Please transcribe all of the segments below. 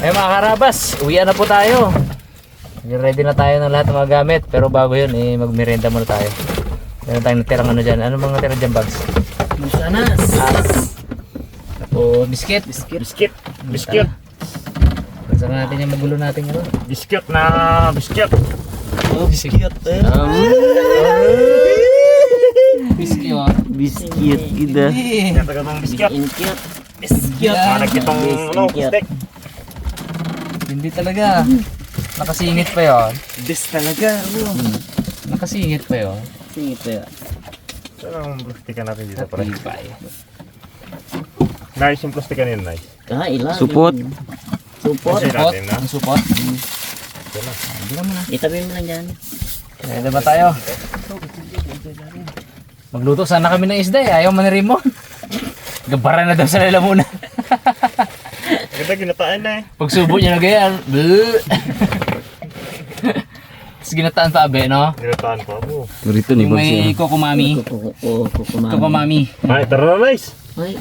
Eh mga karabas, uwian na po tayo. Ready na tayo ng lahat ng mga gamit. Pero bago yun, magmerienda muna tayo. Meron tayong natirang ano dyan. Ano mga natira dyan, bags? Mansanas. O biscuit. Biscuit. Saan natin yung magulo natin ano? Biscuit na biscuit. Oh, biscuit. Biscuit. Biscuit kita. Kaya tagatong biscuit. Biscuit. Nagkitong steak. Hindi talaga. Nakasingit pa yun. This talaga. Nakasingit pa yun. Singit pa yun. Saan ang plastikan natin dito pare? Matibay. Nice yung plastikan yun, nice. Ilan. Supot. Kasi Supot. natin na. Ang supot. Ito na. Itabi mo lang dyan. Ready ba tayo? Magluto sana kami ng isda eh. Ayaw manirin mo. Gabara na daw sa lalamunan. Maganda ginataan na eh. Pagsubo niya na ganyan. Tapos ginataan pa abe, no? Ginataan pa mo. Burrito Yung may kokomami. Kokomami. Ay, tara na, nice. Ay.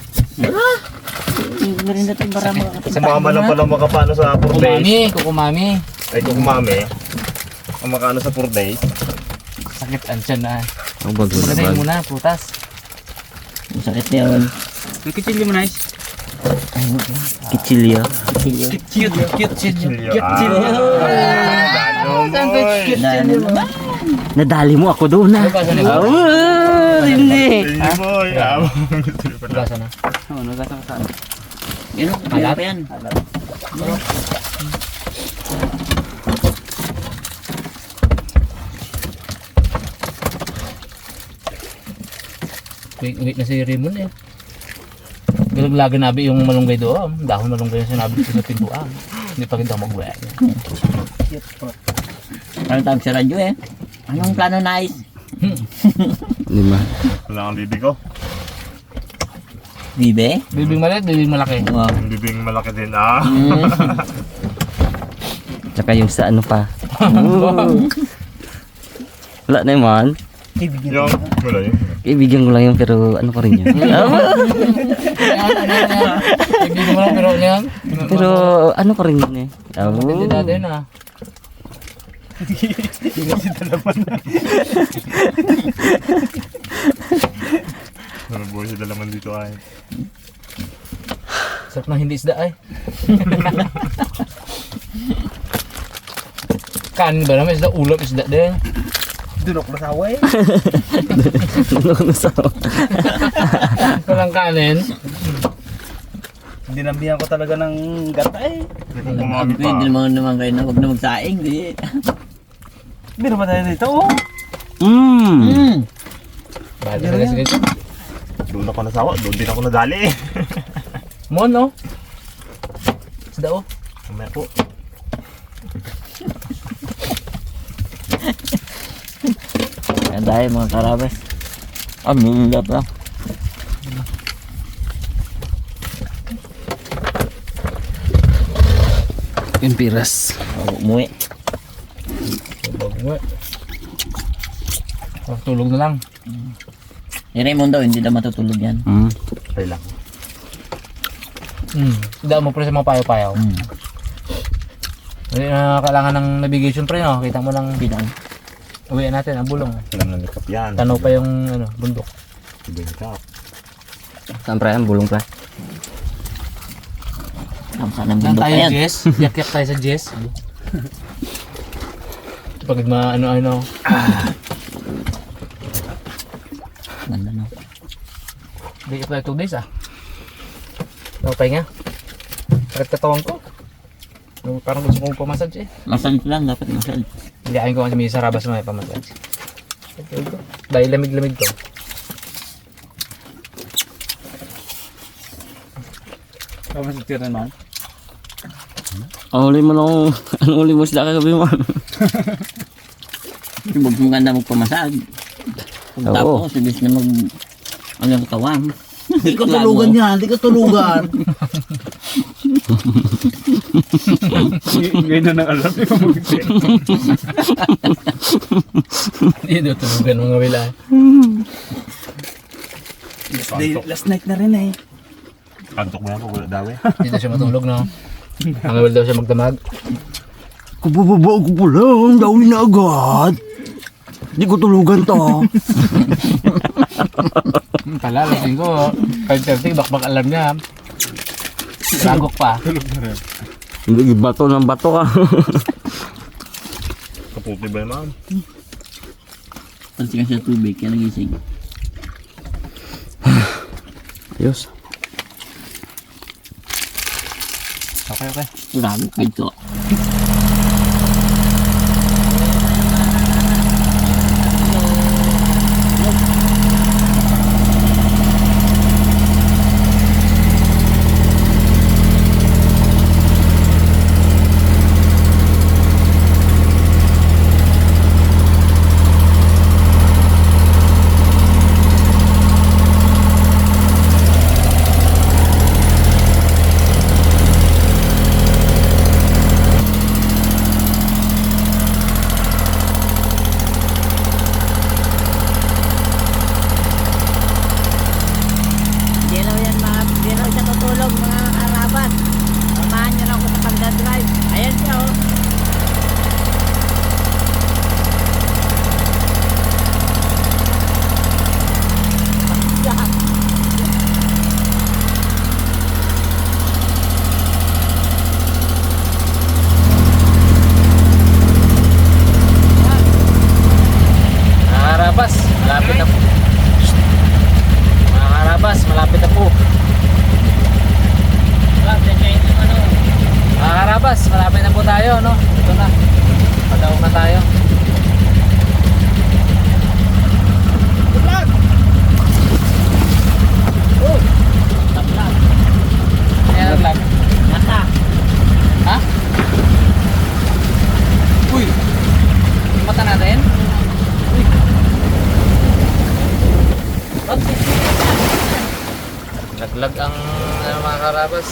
Meron na itong bara mga kapit. Sumama lang pala makapano sa 4 days. Kokomami. Ay, kung kumami. Ang makaano sa 4 days. Sakit ang tiyan na. Ang bago Muna na muna, putas. Ang sakit na yun. Kichilyo mo nice. Kitsilya. Cute. Nadali mo ako doon na. Nagasa na. Hindi. Nagasa na. Yan o, kaya pa yan. Wait na si Raymond eh. Galang lagi nabi yung malunggay doon. Dahon malunggay yung sinabi ko sa pintuan. Hindi pa kita mag-uwi. Ano tawag sa radyo eh? Anong plano nice? Lima. Wala ang bibi ko. Bibe? Bibing maliit, bibing malaki. Wow. Ang bibing malaki din Tsaka yung sa ano pa. Wala na yun. Yung, wala yun. Ibigyan ko lang yun pero ano pa rin yun. Bibing mo lang pero ano yan? Pero ano pa rin yun eh. Hindi dati na. Ano buhay sa dalaman dito ay. Sarap na hindi isda ay. Kanin ba naman isda? Ulam isda din. Dunok na saway. Walang kanin. Dinambihan ko talaga ng gata eh. Hindi ko kumami pa. Hindi naman kayo na huwag na magsaing. Biro ba tayo dito? Oh. Bali talaga sa ganito. Doon ako nasawa. Doon din ako nadali eh. Mon no? Isda oh. Mamaya po. Yan tayo mga karabas. Minulap lang. Yung piras. Umuwi. Bagwe. Tulog na lang. Yung Raymond daw, hindi na matutulog yan. Okay lang. Isda mo pre sa mga payo-payo. Hindi na kailangan ng navigation pre no. Kita mo lang Bilang. uwian natin ang bulong. Alam na nikap yan. Tanaw pa yung ano, bundok. Nikap. Saan pa yan? Bulong pa. Saan ang Saan bundok tayo pa yan? Jess? Yak-yak tayo sa Jess. Pag ano-ano. Ganda no. Hindi ka tayo 2 days ah. Okay nga. Sakit katawan ko. Parang gusto kong pumasage eh. Massage lang, dapat massage. Hindi akin ko kasi may sarabas mo may pamasage. Dahil lamig-lamig to. Tapos tira naman. Uli mo lang, ano uli mo sila kagabi mo? Huwag mong ganda magpamasag. Tapos, ibig na ang kawang. Hindi ko tulugan yan, hindi ko tulugan. Ngayon na alam yung mag-isip. Hindi daw tulugan mga wila. Last night na rin eh. Kantok mo yan pag wala daw eh. Hindi daw siya matulog no. Ang awal daw siya magdamag. Kabababa ko po lang, dawin na agad. Di ko tulugan to. Pala, lasing ko. 5:30, bakbak alam niya. Ragok pa. Hindi bato ng bato ka. Kaputi ba naman? Pansin ka sa tubig, kaya nagising. Ayos. Okay. Grabe ka ito. Hindi raw siya tutulog mga karabat. Samahan niyo lang ako sa pagdadrive. Ayan siya oh. Karabas, malapit na po. Mga karabas, malapit na po. Mga karabas, malapit na po tayo, no? Ito na. Padawag na tayo. Oh! Tablag. Ayan ang lag. Mata. Ha? Uy! Yung mata natin? Uy! Laglag ang mga karabas.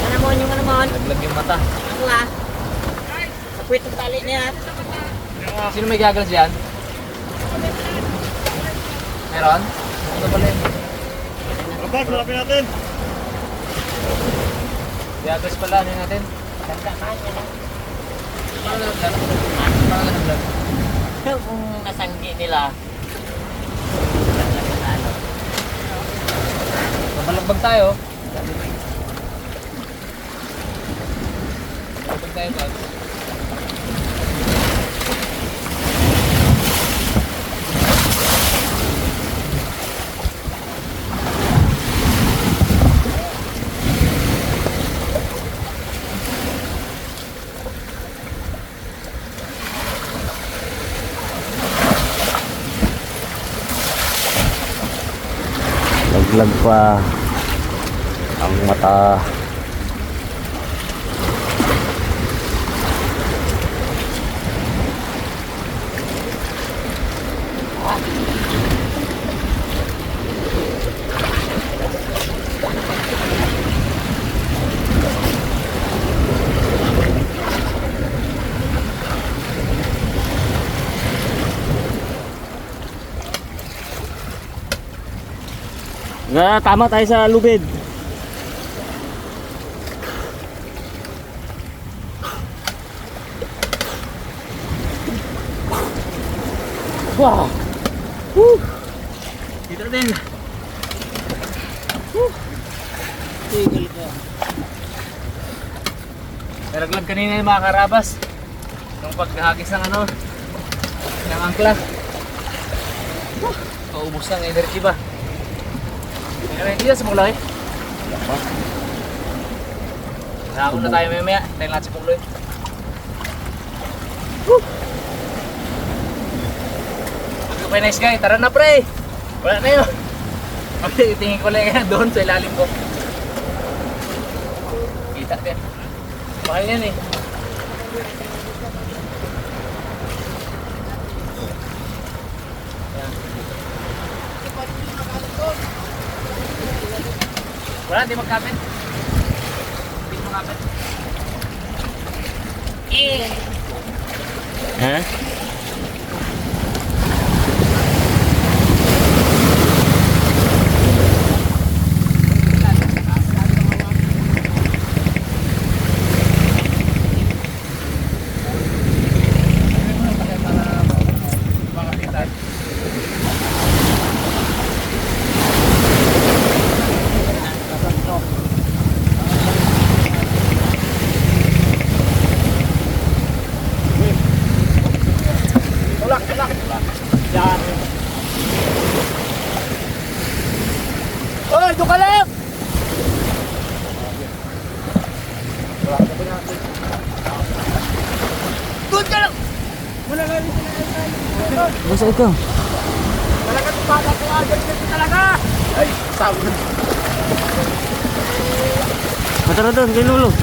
Ano mo yung ano mo? Laglag yung mata. Ako ah. Sakwit ang tali niya. Sino may gagas dyan? Meron? Ano pala yun? Rabas, malapit natin. Gagas pala, ano natin? Ganda ka niya lang. Paano nalaglag? Paano nalaglag? Kung nasanggi nila. Mabalagbag tayo. Mabalagbag tayo, Bag. Laglag pa ang mata. Tama tayo sa lubid. Wow! Woo! Dito din. Tigil ka. Nalaglag kanina yung mga karabas. Nung paghagis ng ano, ng angkla. Paubos ng energy ba? Hindi na sa Pugloy. Nakakot na tayo maya. Tayo lahat sa Pugloy. Okay, nice guy. Tara na pre. Wala na yun. Okay, tingin ko lang yan doon sa ilalim ko. Kita din. Mahal yan eh. Wala, di magkapit. Di magkapit. Ha? sa ikaw. Talaga tumata kaya ganito talaga. Ay, sabi na. Matara doon, kay Lolo.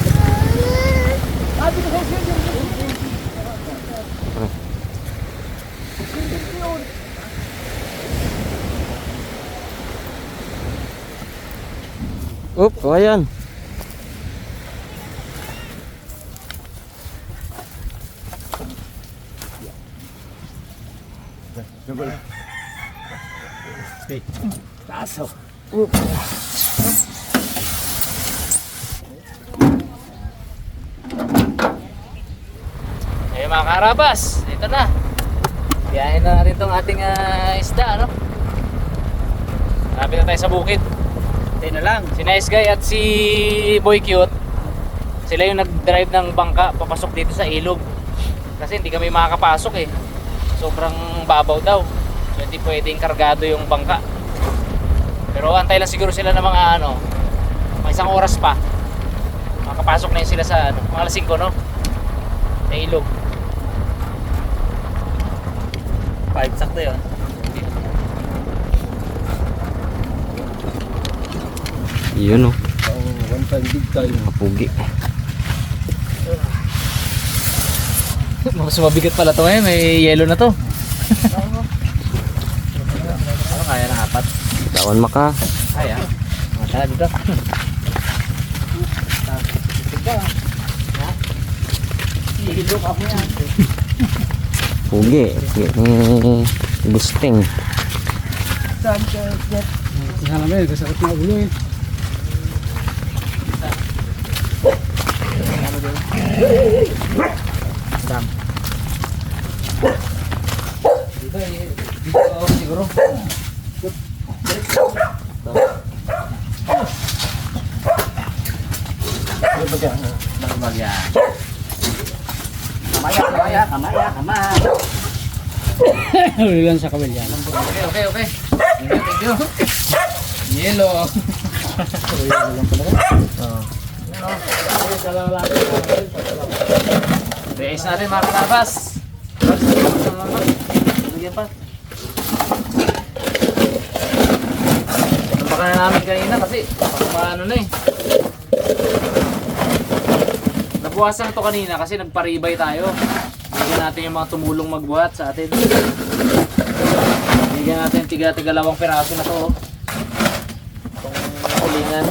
Up, kawayan. Taso. Eh mga karabas, dito na. Biyahin na natin tong ating isda, ano? Lapit na tayo sa bukid. Tayo na lang. Si Nice Guy at si Boy Cute, sila yung nag-drive ng bangka papasok dito sa ilog. Kasi hindi kami makakapasok eh. Sobrang babaw daw. So hindi pwedeng kargado yung bangka. Pero antay lang siguro sila ng mga mga isang oras pa. Makakapasok na yun sila sa mga alas 5, no? Sa ilog. 5 sakto yun. Yun oh. One time big time. Kapugi. Mas mabigat pala to ngayon, may yellow na to. Ano kaya na 4? Tawan maka. Kaya. Mata dito. Ilog ako yan. Pugi. Gusting. Dito ako siguro. Huli lang sa kabel yan. Okay. Thank you. Yellow. Base natin mga kalabas. Lagyan pa. Baka na namin kanina kasi paano na eh. Nabuwasan to kanina kasi nagparibay tayo. Bigyan natin yung mga tumulong magbuhat sa atin. Bigyan natin tiga-tiga 2 piraso na to. Itong ulingan.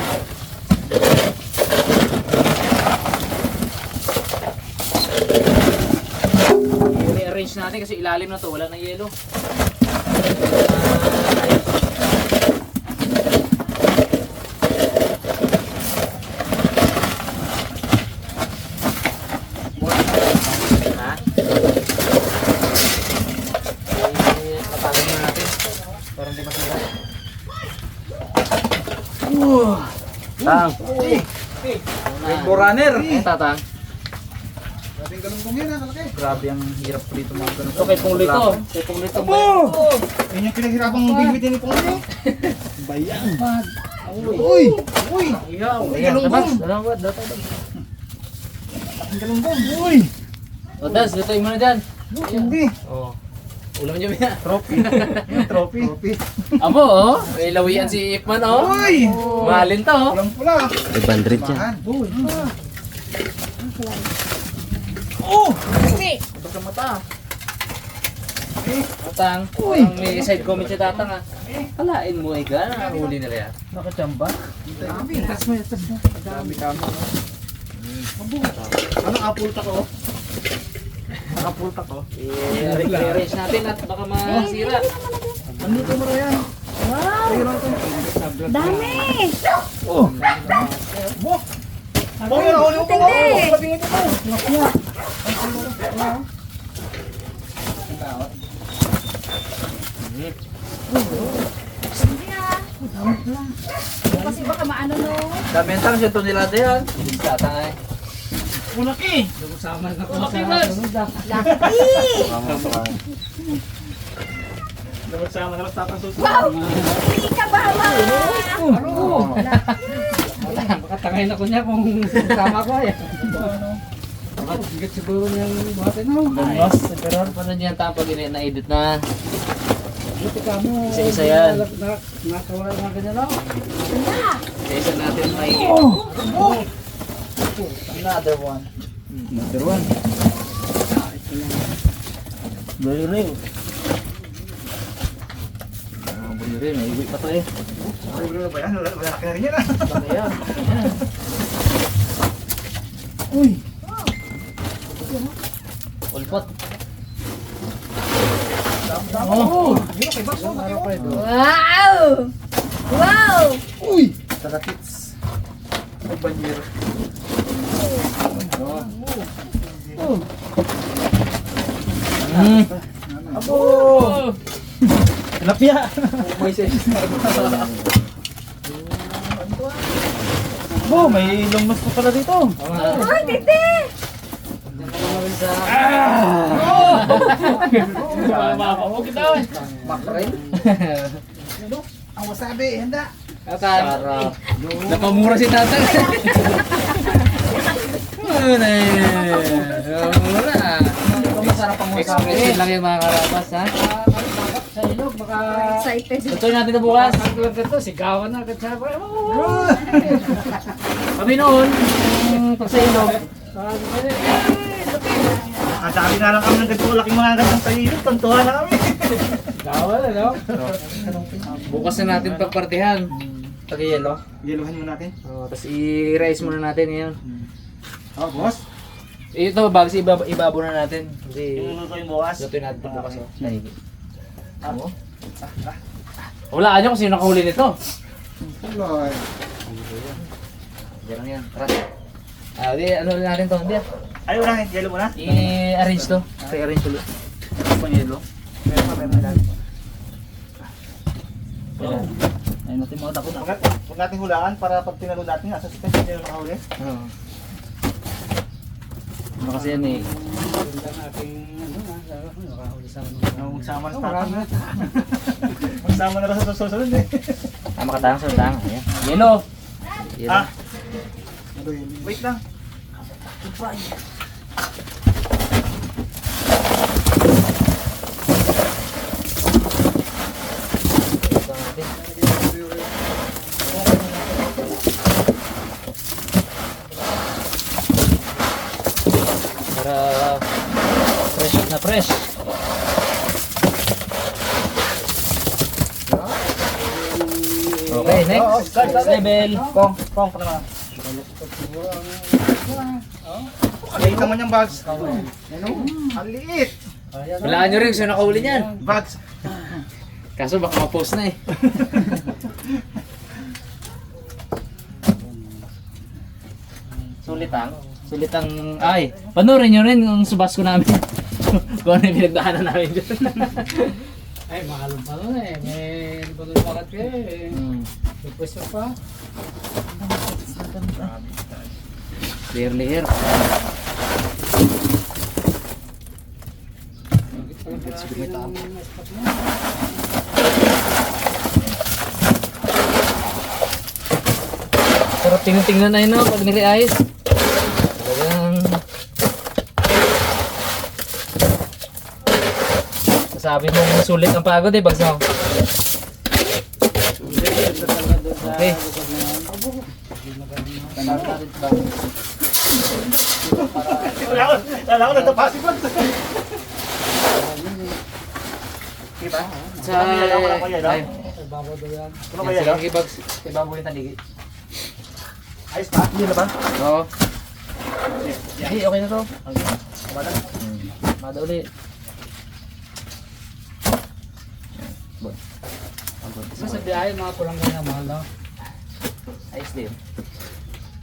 I-rearrange natin kasi ilalim na to, wala na yelo. Tang. Rainbow runner. Tatang. Dating galunggong yan, kalaki. Grabe ang hirap po dito mga ganun. Okay, pong lito. Okay, pong lito. Yun yung pinaghirapang bigbitin ni Pongre. Bayan. Uy! Uy! Iyaw. Ayan, Dabas. Dalang data. Dating galunggong. Uy! O, Das, lutuin mo na dyan. Hindi. Oo. Ulam niyo ba? Trophy. Trophy. Trophy. Abo, oh. May lawian si Ipman, oh. Uy! Mahalin to, oh. Pulang pula. 500 yan. Bahan. Uy! Ito sa mata. Tatang, parang may side comment si Tatang, ah. Kalain mo, eh, gana. Huli nila yan. Nakachamba. Dami. Dami kamo. Anong apulta ko? Nakapulta ko. I-rearrange natin at baka masira. Ano ito mo yan? Dami! Oh, yun, huli mo po. Labing ito po. Kasi baka maano no. Dami ang tanong siya ito nila yan. Tatang, ay. Laki, man! Dapat sama na lang tapang susunod. Wow! Hindi ka ba ma? Baka tangayin ako niya kung tama ko eh. Higit siguro niyang buhatin no. Mas, pero paano niyan tapos na-edit na? Buti ka mo. Isa-isa yan. Nakawala na ganyan no. Isa natin may Another one. Another one. Very real. Very real. Naiwi pa to eh. Ano ba yan? Wala ka na rin yan ah. Kaya. Uy. Ulpot. Oh. Yun kay Boss. Wow! Wow! Uy. Talatits. Ay banyer. Abo! Tilapia. May size. Oh, may long nose pa pala dito. Ay, titi! Mapapamog kita eh. Makrel. Ang wasabi, handa. Sarap. Napamura si tatang. Ano na Napamura. Masarap ang wasabi. Expression lang yung mga karabas ha. Sa ilog, baka... Excited. Tutuloy natin ito bukas. Ang ito, sigawan na agad siya. Kami noon, pag sa ilog, Ang sabi na lang kami ng ganito, laking mga gandang sa ilog, tantuhan na kami. gawal ano? Bukas na natin pagpartihan. Pag-yelo. Yeluhan mo natin. Tapos i-rice muna natin ngayon. Oh, boss. Ito, bago ibabo na natin. Kasi Iluluto yung bukas. lutuin natin ito bukas. Ano? Wala nyo kung sino nakahuli nito. Tuloy. Diyan lang yan. Tara. Di, ano natin to? Hindi. Ay, wala, yelo mo na. I-arrange to. I-arrange ulit. Panyelo. Meron pa, meron na. Ayun natin mga takot. Huwag natin hulaan para pag tinalo natin, nasa sitas hindi na nakahuli. Oo. Ano kasi yan eh. Magsama na tayo. Magsama na rin sa susunod eh. Tama ka tayong sultang. Ayan. Yelo. Yelo. Ah. Wait lang. Ito natin. Para fresh na fresh. Okay, next. Next level. Pong, pa naman. Kaliit naman yung bags. Ano? Kaliit. Walaan nyo rin kung sino nakahuli niyan. Bags. Kaso baka ma-post na eh. Sulitang, ay, panoorin nyo rin yung subas ko namin. Kung ano yung pinagdaanan namin dyan. Ay, mahalong pa nun eh. May libanong pakat kayo eh. Request pa. Clear layer. Sarap tingnan na yun no, pag nire-ice. Talagang... Sabi mong sulit ang pagod eh, bagsaw. Okay. Wala ko nagtapasi pa. Diba? Sa... Wala ko yan, no? Ay, Ano ba yan? no? sige, bags. Ibabaw yung taligi. Ayos pa? Hindi na ba? Oo. Hey, okay na to. Mada ulit. Sa biyahe, mga pulang ganyan mahal no? Ayos din.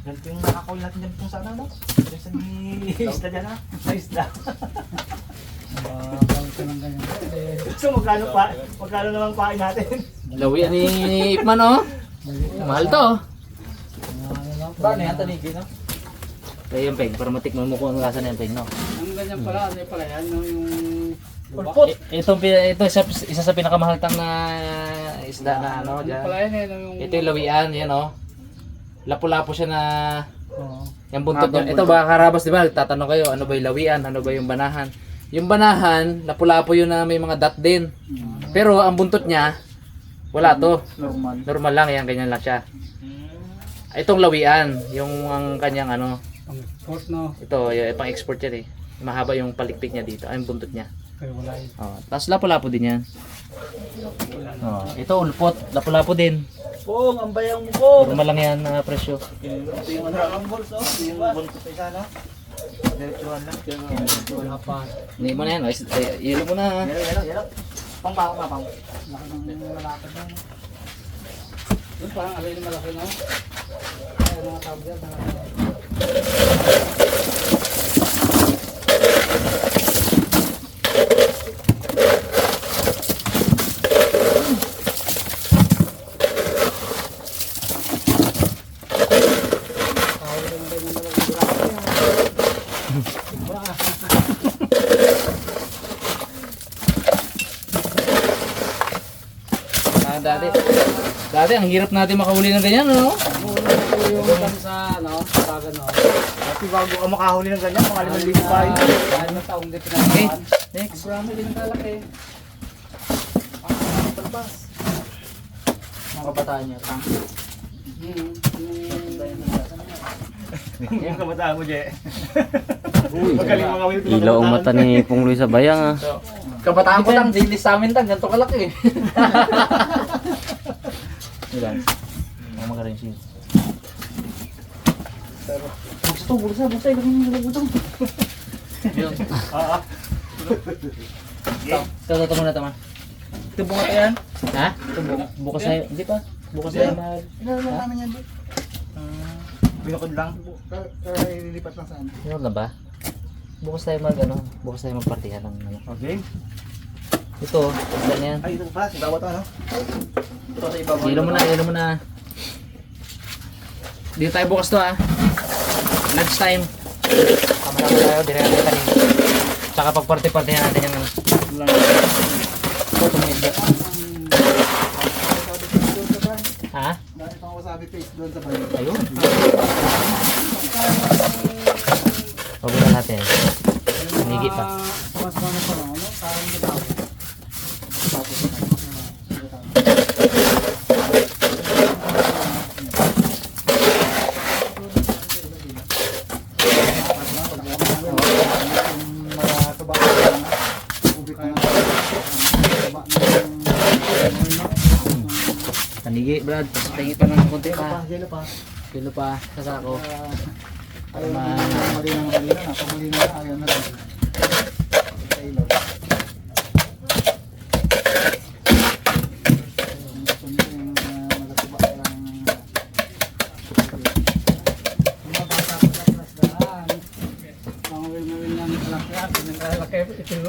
Ganito yung nakakawin natin dyan kung saan ano? Dyan sa isla dyan ha? Sa isla. So magkano naman pain natin? Lawi ni Ipman oh. Mahal to. Paano yan tanigi no? Kaya yung peg, para matikman mo kung ano lasa na yung peg no. Ang ganyan pala, ano pala yan? Yung Pulpot. Ito isa sa pinakamahaltang na isda na ano dyan. pala yan eh, yung... Ito yung lawian, yan oh. lapu-lapo siya na Oo. yung buntot niya. Ito ba karabas, di ba? Tatanong kayo, ano ba yung lawian, ano ba yung banahan? Yung banahan, lapu-lapo yun na may mga dot din. Pero ang buntot niya, wala to. Normal. Normal lang, yan, ganyan lang siya. Itong lawian, yung ang kanyang ano, Ang short no. ito, yung pang export yan eh. Mahaba yung palikpik niya dito, ay yung buntot niya. Kaya wala eh. Oh, tapos lapu-lapo din yan. Oh, ito ulpot, lapu-lapo din. Pong, ang bayang mo po. Normal lang yan na presyo. Ito yung ano, ang bolso. Yung bolso pa isa, no? Diretsuhan lang. Wala pa. Hindi mo na yan, yelo mo na. Yelo. Pang bako nga, pang. Laki ng malapad na. Yun parang alay na malaki, no? Ay, mga tawag yan. Dati ang hirap natin makahuli ng ganyan, no? Yung sa, no? Sa gano'n. Kasi bago ka makahuli ng ganyan, mga 5,000 pa yun. Dahil ng taong di Okay, pinagawan. next. Marami din ang kalaki. Palabas. Mga kabataan niya. Yung kabataan mo, Je. Uy, Magaling mga kami. Ilaw ang mata ni Pong Luis sa bayang ah. so, kabataan ko lang, dilis sa amin lang, ganito kalaki. Ilan? Mga magaling siya. Buksa, ilagay mo yung butong. Yun. Ito mo na tama. Ito bunga yan? Ha? Ito bukas tayo. Hindi pa. Bukas tayo mag... Inalaman namin yan, Je. Binukod lang. Kaya ililipat lang saan. Ano na ba? Bukas tayo mag ano? Bukas tayo magpartihan ng ano. Okay. Ito, ilan yan? Ay, ito pa. Si bawat ano? Ito sa ibabaw. Hilo mo na. Dito tayo bukas to ah. Lunch time. Kamara tayo, dire natin kanina. Tsaka pagparty-partyhan natin yung ano. Ito, tumingin. Ha? Dahil pang wasabi paste doon sa bayo. Ayun. Huwag na natin. Hinigi pa. Sumas-sumas pa lang, ano? Parang bitaw. Tanigi, Brad. Tangi pa ng konti pa. Yelo pa. Kilo pa sa sako. Ayaw na mali na. Pamali na ayaw na. Sa ilaw.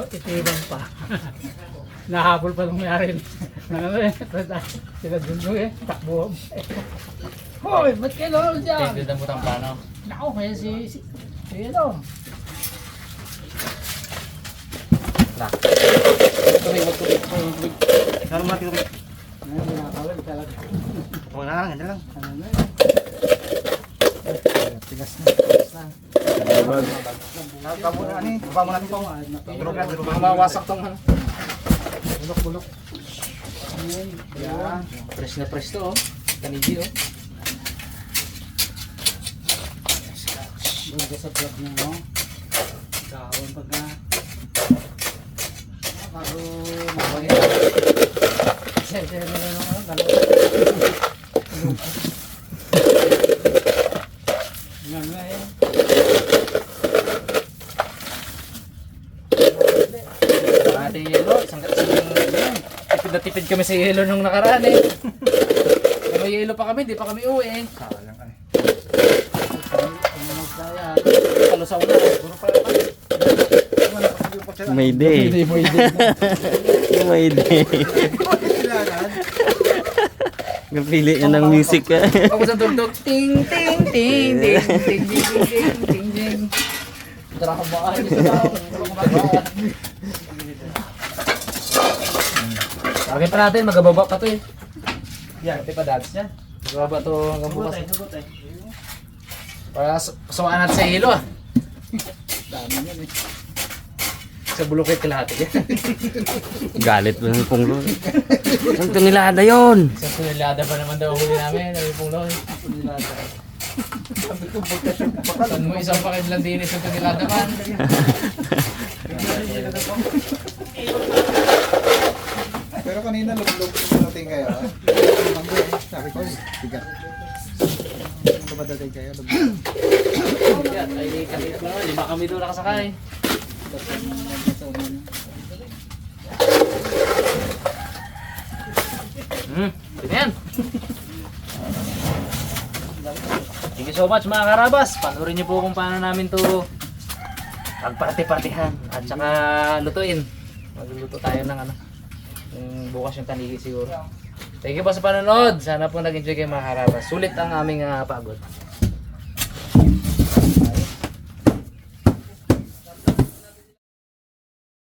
Itiwan pa. Nahabol pa nung mayari. Sila dulo eh. Takbo. Hoy, ba't kayo lolo dyan? Tingnan ang butang plano. Nako, kaya si ano? Lah. Ano mati ko? Ano nakakawal talaga. Wala lang, ganyan lang. Ano na? Tigas na. Nakakabo na ani, baba mo natin tong. Mga mawasak tong ano. Bulok-bulok. Yan. Fresh na fresh to oh. Tanigi oh. Doon ka sa vlog niyo, no? Kahon pagka. Bago mabaya. Sensya na lang ako. Nga nga eh. Ate yelo, isang tipid na tipid kami sa yelo nung nakaraan eh. Kung may yelo pa kami, di pa kami uwi eh. Sayang ay. Kalusaw na eh. Puro pa naman. May day. May day. Napili niya ng music ah. Tapos ang tugtog, ting ting ting ting ting ting ting ting ting. Drama ay Lagyan pa natin, magababa pa to eh. Yan. Pati pa dads yan. Magaba to hanggang bukas. Para sumaan natin sa hilo ah. Dami yan eh. Sa bulukit kalahati yan. Galit mo ng punglo. Ang tonelada yun. Sa tonelada pa naman daw huli namin. Sabi pong loy. Saan mo isang pakid lang dinis sa tonelada man? Pero kanina lug-lug natin kayo. Sabi ko, bigat. Kumadating kayo. Yan, ay kami na naman. Lima kami doon nakasakay. Ganyan. Thank you so much mga karabas. Panoorin niyo po kung paano namin to pagparty-partihan at saka lutuin. Magluluto tayo ng ano. Yung bukas yung tanigi siguro. Thank you po sa panonood. Sana po nag-enjoy kayo mga karabas. Sulit ang aming pagod.